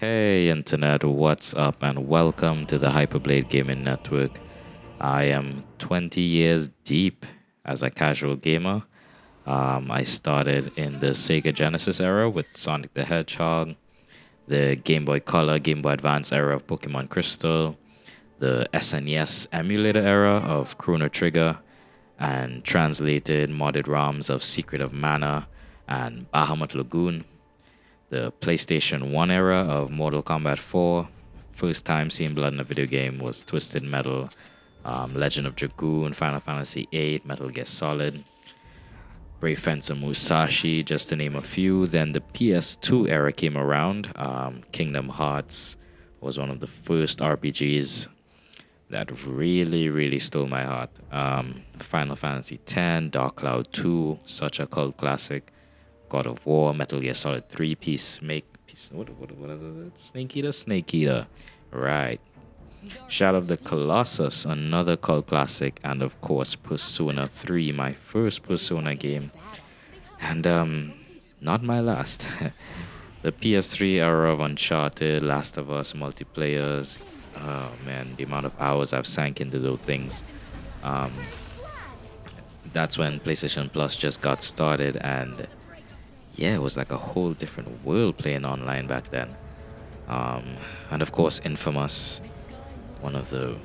Hey Internet, what's up and welcome to the Hyperblade Gaming Network. I am 20 years deep as a casual gamer. I started in the Sega Genesis era with Sonic the Hedgehog, the Game Boy Color, Game Boy Advance era of Pokemon Crystal, the SNES emulator era of Chrono Trigger, and translated modded ROMs of Secret of Mana and Bahamut Lagoon, the PlayStation 1 era of Mortal Kombat 4. First time seeing blood in a video game was Twisted Metal, Legend of Dragoon, Final Fantasy 8, Metal Gear Solid, Brave Fencer Musashi, just to name a few. Then the PS2 era came around. Kingdom Hearts was one of the first RPGs that really stole my heart. Final Fantasy 10, Dark Cloud 2, such a cult classic. God of War, Metal Gear Solid 3, what is it? Snake Eater. Right. Shadow of the Colossus, another cult classic, and of course Persona 3, my first Persona game. And not my last. The PS3 era of Uncharted, Last of Us multiplayers. Oh man, the amount of hours I've sank into those things. Um, that's when PlayStation Plus just got started, and yeah, it was like a whole different world playing online back then. And of course, Infamous, one of the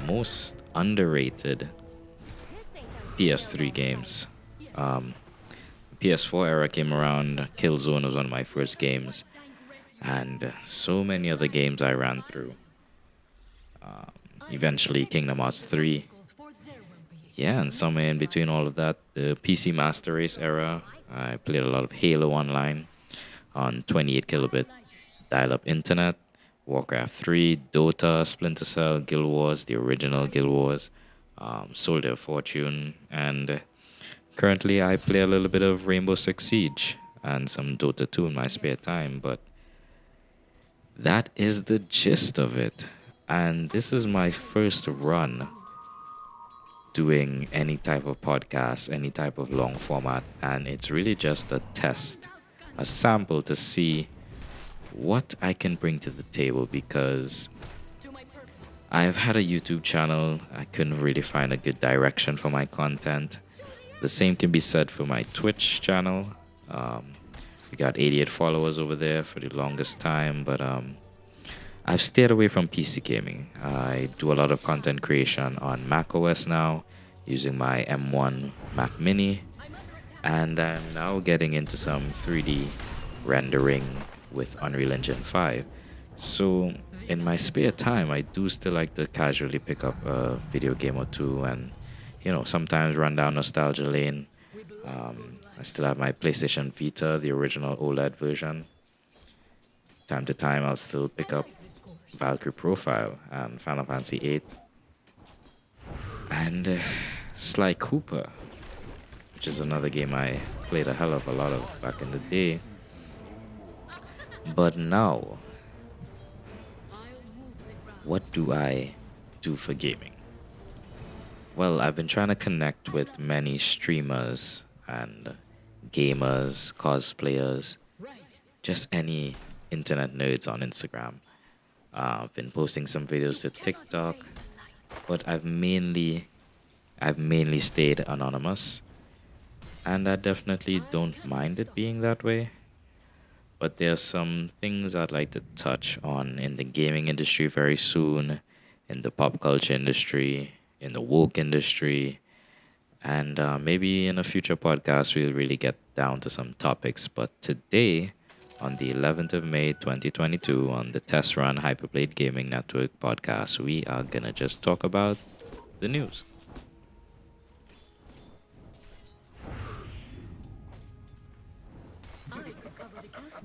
most underrated PS3 games. PS4 era came around. Killzone was one of my first games, and so many other games I ran through. Eventually, Kingdom Hearts 3. Yeah, and somewhere in between all of that, the PC Master Race era. I played a lot of Halo Online on 28 kilobit dial-up internet, Warcraft 3, Dota, Splinter Cell, Guild Wars, the original Guild Wars, Soldier of Fortune, and currently I play a little bit of Rainbow Six Siege and some Dota 2 in my spare time, but that is the gist of it. And this is my first run doing any type of podcast, any type of long format, and it's really just a test, a sample to see what I can bring to the table because I've had a YouTube channel. I couldn't really find a good direction for my content. The same can be said for my Twitch channel. We got 88 followers over there for the longest time, but I've stayed away from PC gaming. I do a lot of content creation on Mac OS now using my M1 Mac Mini, and I'm now getting into some 3D rendering with Unreal Engine 5. So in my spare time, I do still like to casually pick up a video game or two and, sometimes run down nostalgia lane. I still have my PlayStation Vita, the original OLED version. Time to time, I'll still pick up Valkyrie Profile and Final Fantasy 8. And Sly Cooper, which is another game I played a hell of a lot of back in the day. But now, what do I do for gaming? Well, I've been trying to connect with many streamers and gamers, cosplayers, just any internet nerds on Instagram. I've been posting some videos to TikTok, but I've mainly stayed anonymous, and I definitely don't mind it being that way. But there's some things I'd like to touch on in the gaming industry very soon, in the pop culture industry, in the woke industry, and maybe in a future podcast we'll really get down to some topics. But today, on the 11th of May 2022, on the Test Run Hyperblade Gaming Network podcast, we are gonna just talk about the news.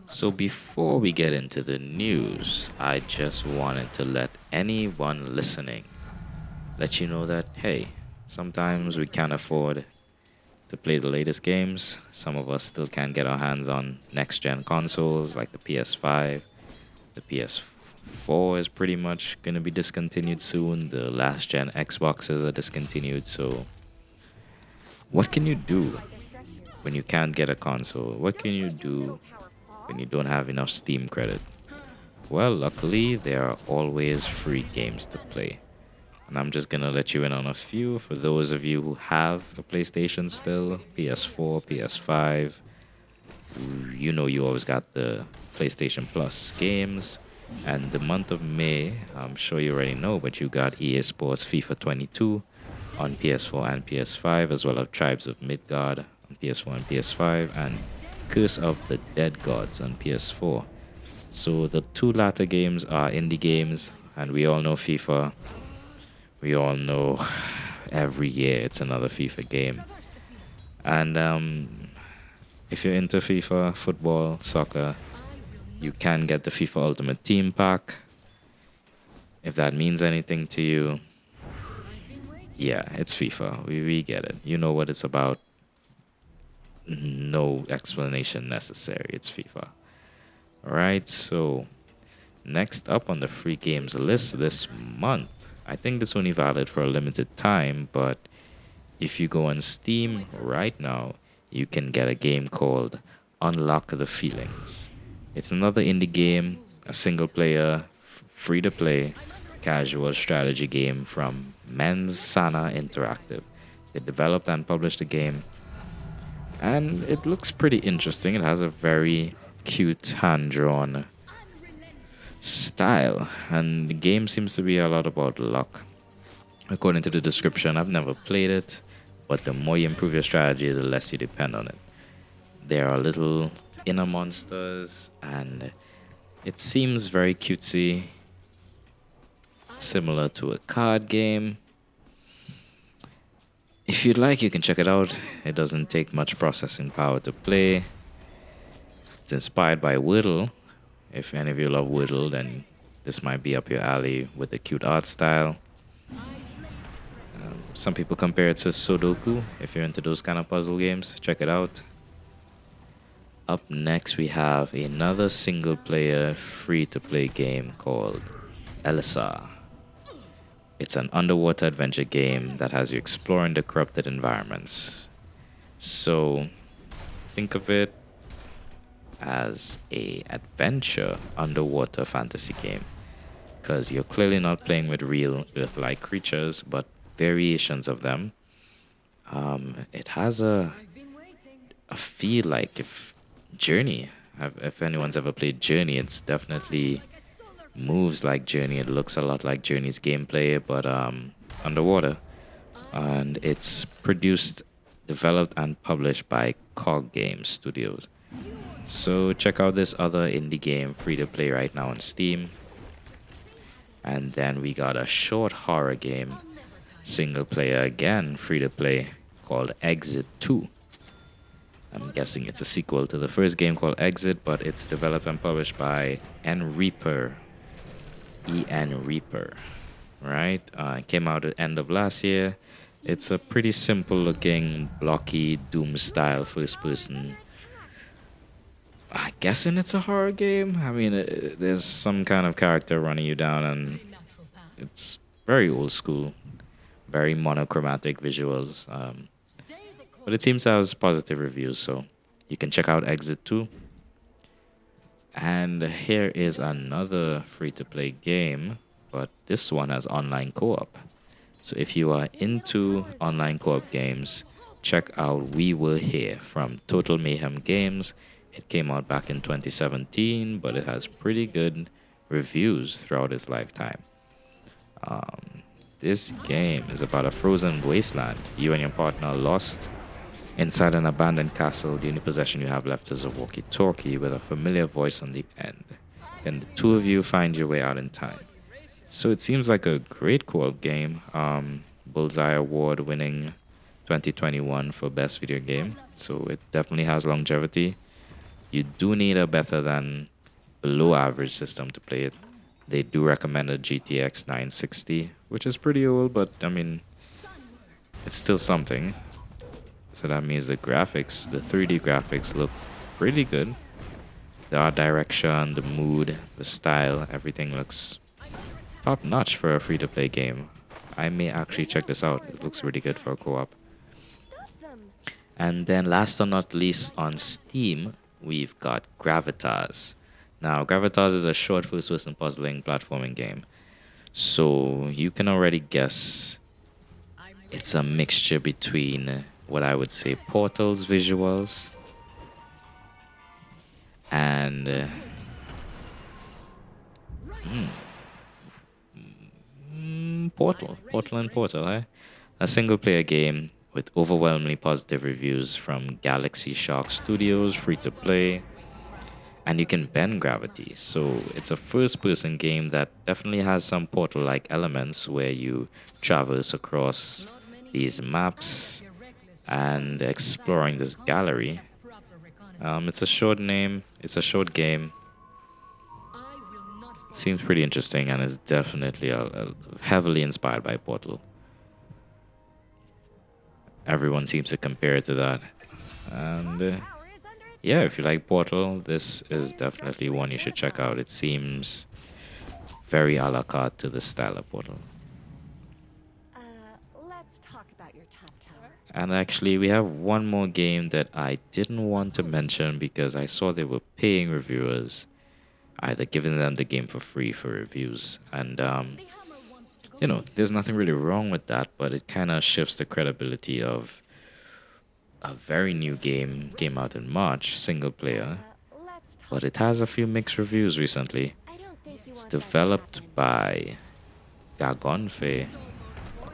So before we get into the news, I just wanted to let anyone listening let you know that, hey, sometimes we can't afford to play the latest games. Some of us still can't get our hands on next-gen consoles like the PS5. The PS4 is pretty much going to be discontinued soon. The last-gen Xboxes are discontinued. So what can you do when you can't get a console? What can you do when you don't have enough Steam credit? Well, luckily, there are always free games to play. And I'm just gonna let you in on a few for those of you who have a PlayStation still, PS4, PS5. You know you always got the PlayStation Plus games. And the month of May, I'm sure you already know, but you got EA Sports FIFA 22 on PS4 and PS5, as well as Tribes of Midgard on PS4 and PS5, and Curse of the Dead Gods on PS4. So the two latter games are indie games, and we all know FIFA. We all know every year it's another FIFA game. And if you're into FIFA, football, soccer, you can get the FIFA Ultimate Team Pack. If that means anything to you, yeah, it's FIFA. We get it. You know what it's about. No explanation necessary. It's FIFA. All right, so next up on the free games list this month, I think this only valid for a limited time, but if you go on Steam right now, you can get a game called Unlock the Feelings. It's another indie game, a single player, free to play, casual strategy game from Mensana Interactive. They developed and published the game, and it looks pretty interesting. It has a very cute hand drawn style, and the game seems to be a lot about luck. According to the description, I've never played it, but the more you improve your strategy, the less you depend on it. There are little inner monsters, and it seems very cutesy, similar to a card game. If you'd like, you can check it out. It doesn't take much processing power to play. It's inspired by Whittle. If any of you love Whittle, then this might be up your alley with the cute art style. Some people compare it to Sudoku. If you're into those kind of puzzle games, check it out. Up next, we have another single-player, free-to-play game called Elisa. It's an underwater adventure game that has you exploring the corrupted environments. So, think of it as a adventure underwater fantasy game, because you're clearly not playing with real Earth-like creatures, but variations of them. It has a feel like if Journey. If anyone's ever played Journey, it's definitely moves like Journey. It looks a lot like Journey's gameplay, but underwater. And it's produced, developed, and published by Cog Games Studios. So check out this other indie game, free to play right now on Steam. And then we got a short horror game, single player again, free to play, called Exit 2. I'm guessing it's a sequel to the first game called Exit, but it's developed and published by Reaper. Reaper, right? It came out at the end of last year. It's a pretty simple looking, blocky, Doom style first person. I'm guessing it's a horror game. I mean, there's some kind of character running you down, and it's very old school, very monochromatic visuals. But it seems to have positive reviews, so you can check out Exit 2. And here is another free-to-play game, but this one has online co-op. So if you are into online co-op games, check out We Were Here from Total Mayhem Games. It came out back in 2017, but it has pretty good reviews throughout its lifetime. This game is about a frozen wasteland. You and your partner are lost inside an abandoned castle. The only possession you have left is a walkie-talkie with a familiar voice on the end. Can the two of you find your way out in time? So it seems like a great co-op game. Bullseye Award winning 2021 for Best Video Game. So it definitely has longevity. You do need a better than below average system to play it. They do recommend a GTX 960, which is pretty old, but I mean, it's still something. So that means the graphics, the 3D graphics look pretty good. The art direction, the mood, the style, everything looks top notch for a free-to-play game. I may actually check this out. It looks really good for a co-op. And then last but not least on Steam, we've got Gravitas. Now, Gravitas is a short first-person puzzling platforming game. So you can already guess it's a mixture between what I would say Portal's visuals and Portal and Portal, eh? A single player game with overwhelmingly positive reviews from Galaxy Shark Studios, free to play, and you can bend gravity. So it's a first person game that definitely has some Portal like elements where you traverse across these maps and exploring this gallery. It's a short name, it's a short game. Seems pretty interesting and is definitely heavily inspired by Portal. Everyone seems to compare it to that. And yeah, if you like Portal, this is definitely one you should check out. It seems very a la carte to the style of Portal. Let's talk about your top tower. And actually, we have one more game that I didn't want to mention because I saw they were paying reviewers, either giving them the game for free for reviews. And, you know, there's nothing really wrong with that, but it kind of shifts the credibility of a very new game, came out in March, single player, Let's talk. but it has a few mixed reviews recently. I don't think you It's want that to developed happen. by Gagonfe,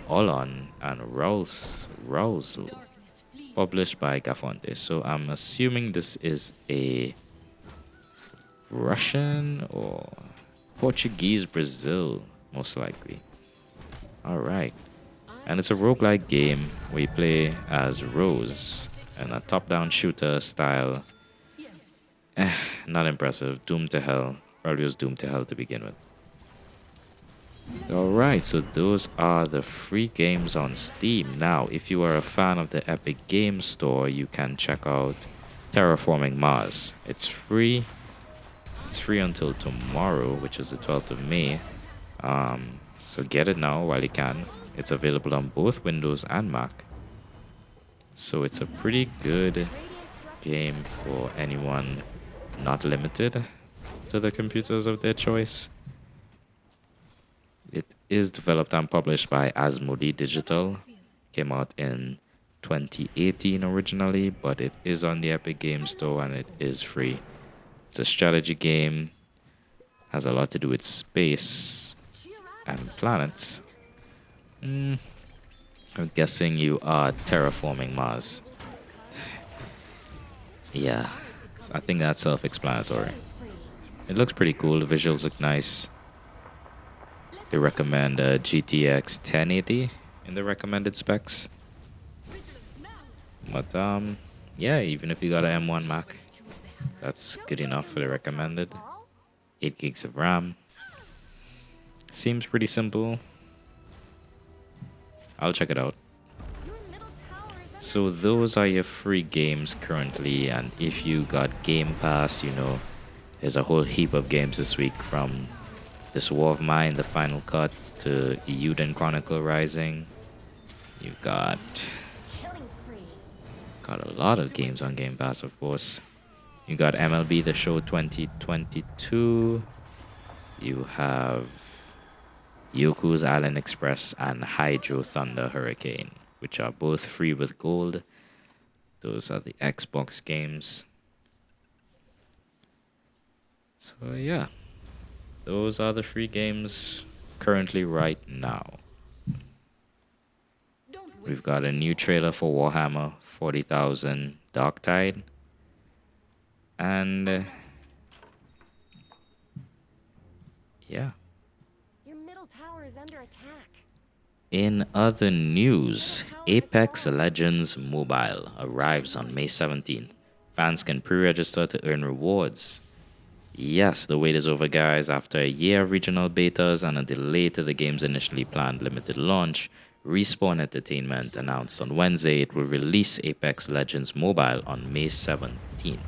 Olon, and Rousel, published by Gafonte. So I'm assuming this is a Russian or Portuguese Brazil, most likely. Alright. And it's a roguelike game where you play as Rose and a top-down shooter style. Not impressive. Doomed to hell. Probably was doomed to hell to begin with. Alright, so those are the free games on Steam. Now, if you are a fan of the Epic Games Store, you can check out Terraforming Mars. It's free. It's free until tomorrow, which is the 12th of May. So get it now while you can. It's available on both Windows and Mac. So it's a pretty good game for anyone not limited to the computers of their choice. It is developed and published by Asmodee Digital. Came out in 2018 originally, but it is on the Epic Games Store and it is free. It's a strategy game, has a lot to do with space and planets. I'm guessing you are terraforming Mars. Yeah, I think that's self-explanatory. It looks pretty cool. The visuals look nice. They recommend a GTX 1080 in the recommended specs. But yeah, even if you got an M1 Mac, that's good enough for the recommended. 8 gigs of RAM. Seems pretty simple. I'll check it out. So those are your free games currently, and if you got Game Pass, you know, there's a whole heap of games this week, from This War of Mine, the Final Cut, to Euden Chronicle Rising. You got a lot of games on Game Pass, of course. You got MLB The Show 2022. You have Yoku's Island Express and Hydro Thunder Hurricane, which are both free with gold. Those are the Xbox games. So yeah, those are the free games currently right now. We've got a new trailer for Warhammer 40,000 Darktide. And yeah. Your middle tower is under attack. In other news, Apex Legends Mobile arrives on May 17th. Fans can pre-register to earn rewards. Yes, the wait is over, guys. After a year of regional betas and a delay to the game's initially planned limited launch, Respawn Entertainment announced on Wednesday it will release Apex Legends Mobile on May 17th.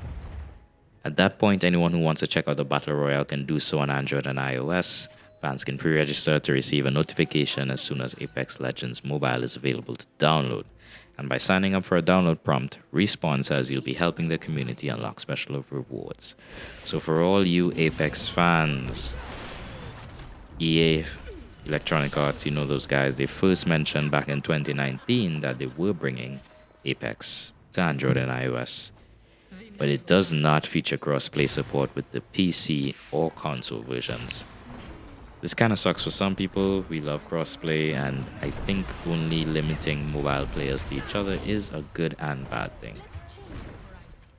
At that point, anyone who wants to check out the Battle Royale can do so on Android and iOS. Fans can pre-register to receive a notification as soon as Apex Legends Mobile is available to download. And by signing up for a download prompt, Respawn says you'll be helping the community unlock special rewards. So for all you Apex fans, EA, Electronic Arts, you know those guys, they first mentioned back in 2019 that they were bringing Apex to Android and iOS. But it does not feature crossplay support with the PC or console versions. This kind of sucks for some people. We love crossplay, and I think only limiting mobile players to each other is a good and bad thing.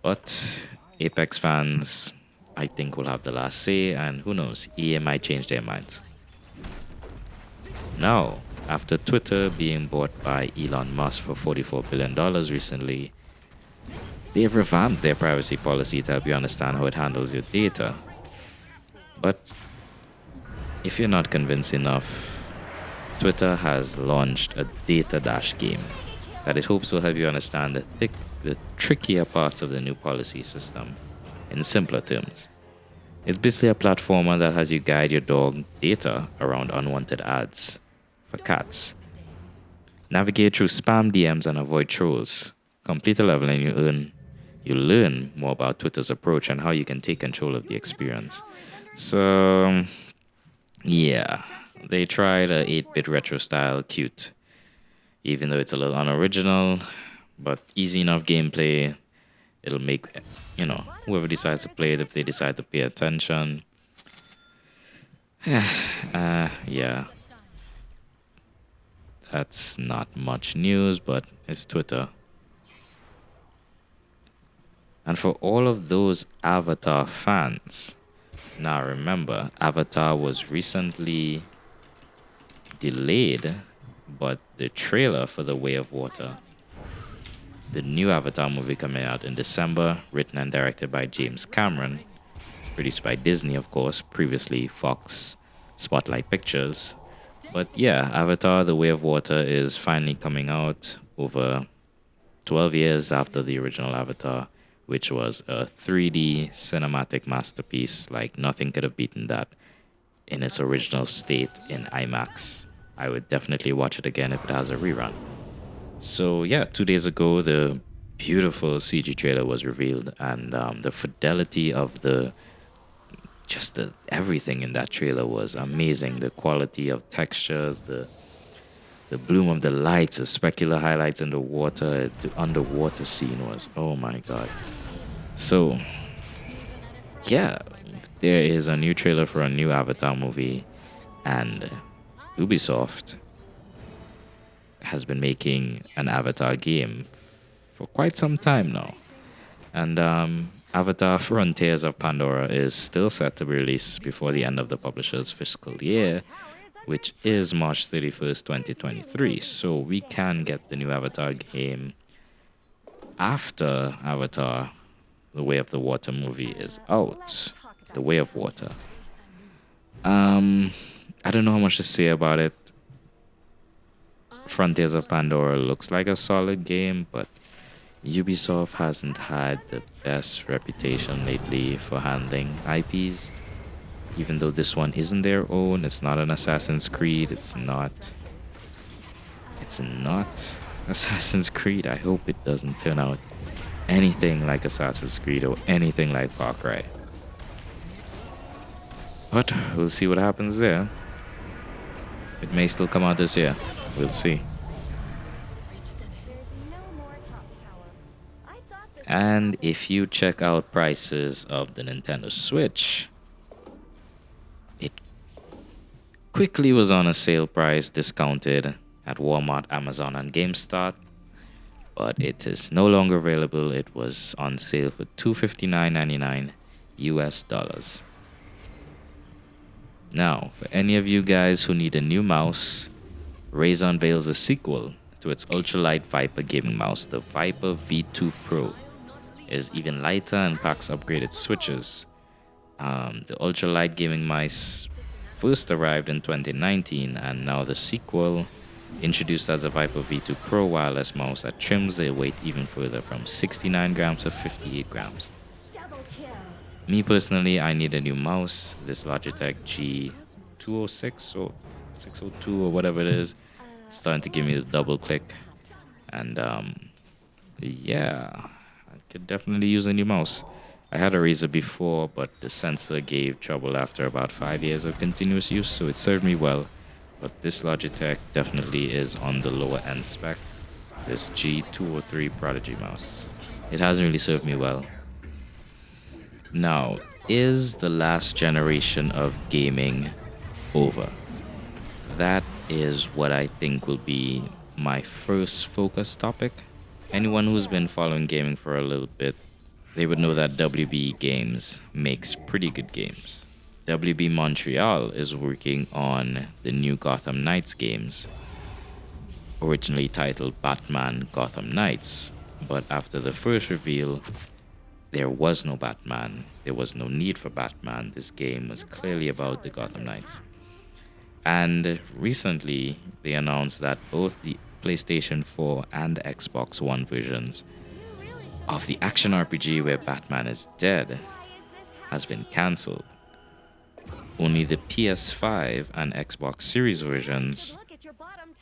But Apex fans, I think, will have the last say, and who knows, EA might change their minds. Now, after Twitter being bought by Elon Musk for $44 billion recently, they've revamped their privacy policy to help you understand how it handles your data. But if you're not convinced enough, Twitter has launched a data dash game that it hopes will help you understand the trickier parts of the new policy system in simpler terms. It's basically a platformer that has you guide your dog data around unwanted ads for cats. Navigate through spam DMs and avoid trolls. Complete a level and you learn more about Twitter's approach and how you can take control of the experience. So, yeah, they tried a 8-bit retro style cute, even though it's a little unoriginal, but easy enough gameplay. It'll make, whoever decides to play it, if they decide to pay attention. Yeah. That's not much news, but it's Twitter. And for all of those Avatar fans, now remember, Avatar was recently delayed, but the trailer for The Way of Water, the new Avatar movie coming out in December, written and directed by James Cameron, produced by Disney, of course, previously Fox Spotlight Pictures. But yeah, Avatar The Way of Water is finally coming out over 12 years after the original Avatar, which was a 3D cinematic masterpiece. Like, nothing could have beaten that in its original state in IMAX. I would definitely watch it again if it has a rerun. So yeah, 2 days ago, the beautiful CG trailer was revealed, and the fidelity of everything in that trailer was amazing. The quality of textures, the bloom of the lights, the specular highlights in the water, the underwater scene was, oh my god. So, yeah, there is a new trailer for a new Avatar movie, and Ubisoft has been making an Avatar game for quite some time now. And Avatar Frontiers of Pandora is still set to be released before the end of the publisher's fiscal year, which is March 31st, 2023. So we can get the new Avatar game after Avatar The Way of the Water movie is out. The Way of Water. I don't know how much to say about it. Frontiers of Pandora looks like a solid game, but Ubisoft hasn't had the best reputation lately for handling IPs. Even though this one isn't their own, it's not an Assassin's Creed, it's not Assassin's Creed. I hope it doesn't turn out anything like Assassin's Creed or anything like Far Cry. But we'll see what happens there. It may still come out this year. We'll see. And if you check out prices of the Nintendo Switch, it quickly was on a sale price, discounted at Walmart, Amazon, and GameStop. But it is no longer available. It was on sale for $259.99 US. Now, for any of you guys who need a new mouse, Razer unveils a sequel to its ultralight Viper gaming mouse. The Viper V2 Pro is even lighter and packs upgraded switches. The ultralight gaming mice first arrived in 2019, and now the sequel, introduced as a Viper V2 Pro wireless mouse that trims their weight even further from 69 grams to 58 grams. Me personally, I need a new mouse. This Logitech G206 or 602 or whatever it is, starting to give me the double click. And yeah, I could definitely use a new mouse. I had a Razer before, but the sensor gave trouble after about 5 years of continuous use, so it served me well. But this Logitech definitely is on the lower end spec. This G203 Prodigy mouse. It hasn't really served me well. Now, is the last generation of gaming over? That is what I think will be my first focus topic. Anyone who's been following gaming for a little bit, they would know that WB Games makes pretty good games. WB Montreal is working on the new Gotham Knights games, originally titled Batman Gotham Knights, but after the first reveal, there was no Batman. There was no need for Batman. This game was clearly about the Gotham Knights. And recently, they announced that both the PlayStation 4 and Xbox One versions of the action RPG where Batman is dead has been cancelled. Only the PS5 and Xbox Series versions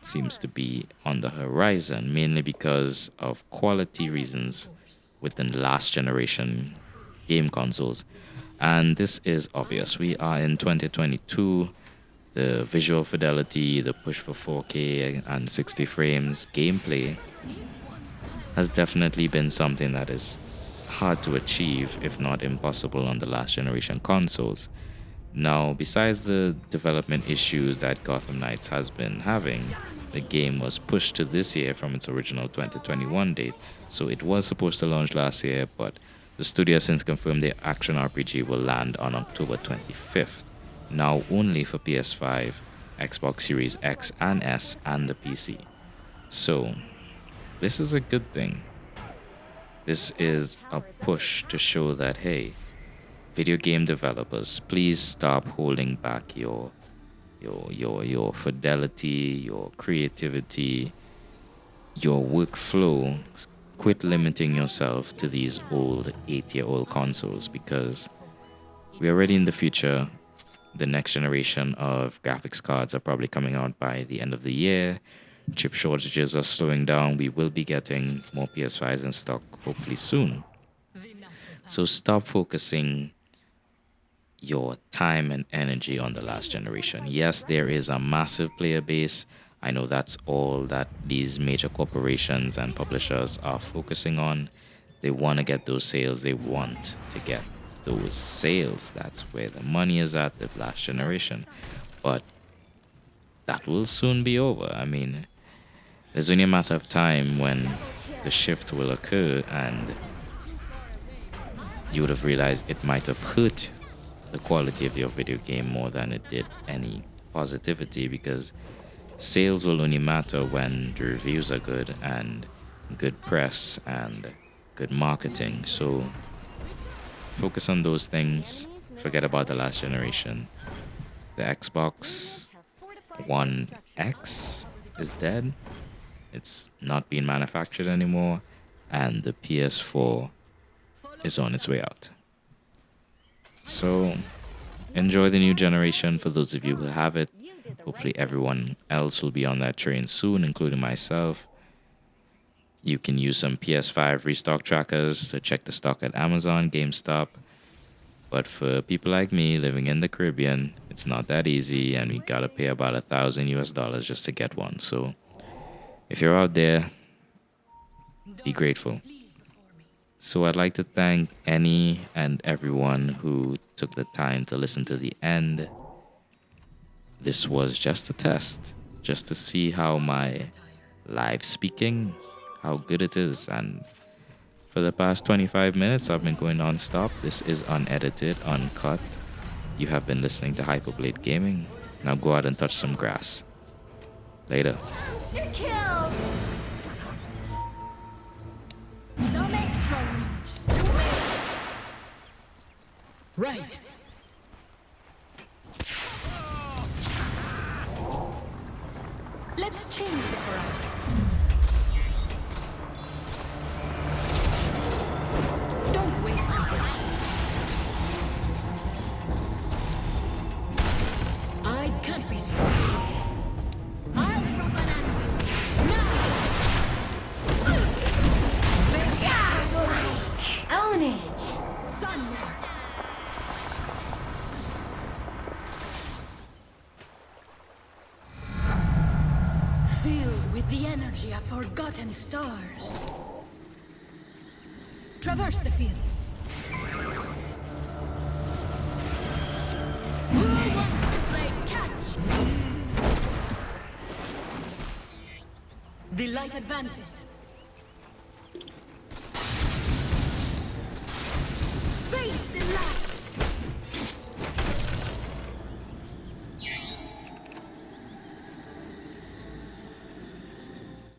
seems to be on the horizon, mainly because of quality reasons within the last generation game consoles. And this is obvious. We are in 2022. The visual fidelity, the push for 4K and 60 frames gameplay has definitely been something that is hard to achieve, if not impossible, on the last generation consoles. Now, besides the development issues that Gotham Knights has been having, the game was pushed to this year from its original 2021 date. So it was supposed to launch last year, but the studio has since confirmed the action RPG will land on October 25th, now only for PS5, Xbox Series X and S, and the PC. So, this is a good thing. This is a push to show that, hey, video game developers, please stop holding back your fidelity, your creativity, your workflow. Quit limiting yourself to these old 8-year-old consoles, because we're already in the future. The next generation of graphics cards are probably coming out by the end of the year. Chip shortages are slowing down. We will be getting more PS5s in stock hopefully soon. So stop focusing your time and energy on the last generation. Yes, there is a massive player base. I know that's all that these major corporations and publishers are focusing on. They want to get those sales. They want to get those sales. That's where the money is at, the last generation. But that will soon be over. I mean, there's only a matter of time when the shift will occur, and you would have realized it might have hurt the quality of your video game more than it did any positivity, because sales will only matter when the reviews are good and good press and good marketing. So focus on those things. Forget about the last generation. The Xbox One X is dead. It's not being manufactured anymore. And the PS4 is on its way out. So enjoy the new generation for those of you who have it. Hopefully everyone else will be on that train soon, including myself. You can use some PS5 restock trackers to check the stock at Amazon, GameStop. But for people like me living in the Caribbean, it's not that easy, and we gotta pay about $1,000 just to get one. So if you're out there, be grateful. So I'd like to thank any and everyone who took the time to listen to the end. This was just a test, just to see how my live speaking, how good it is. And for the past 25 minutes, I've been going non-stop. This is unedited, uncut. You have been listening to Hyperblade Gaming. Now go out and touch some grass. Later. Monster kill! Some extra reach to win. Right. Let's change the horizon. Don't waste the gas. I can't be stopped. I'll drop an anvil now. with the energy of forgotten stars. Traverse the field. Who wants to play catch? The light advances.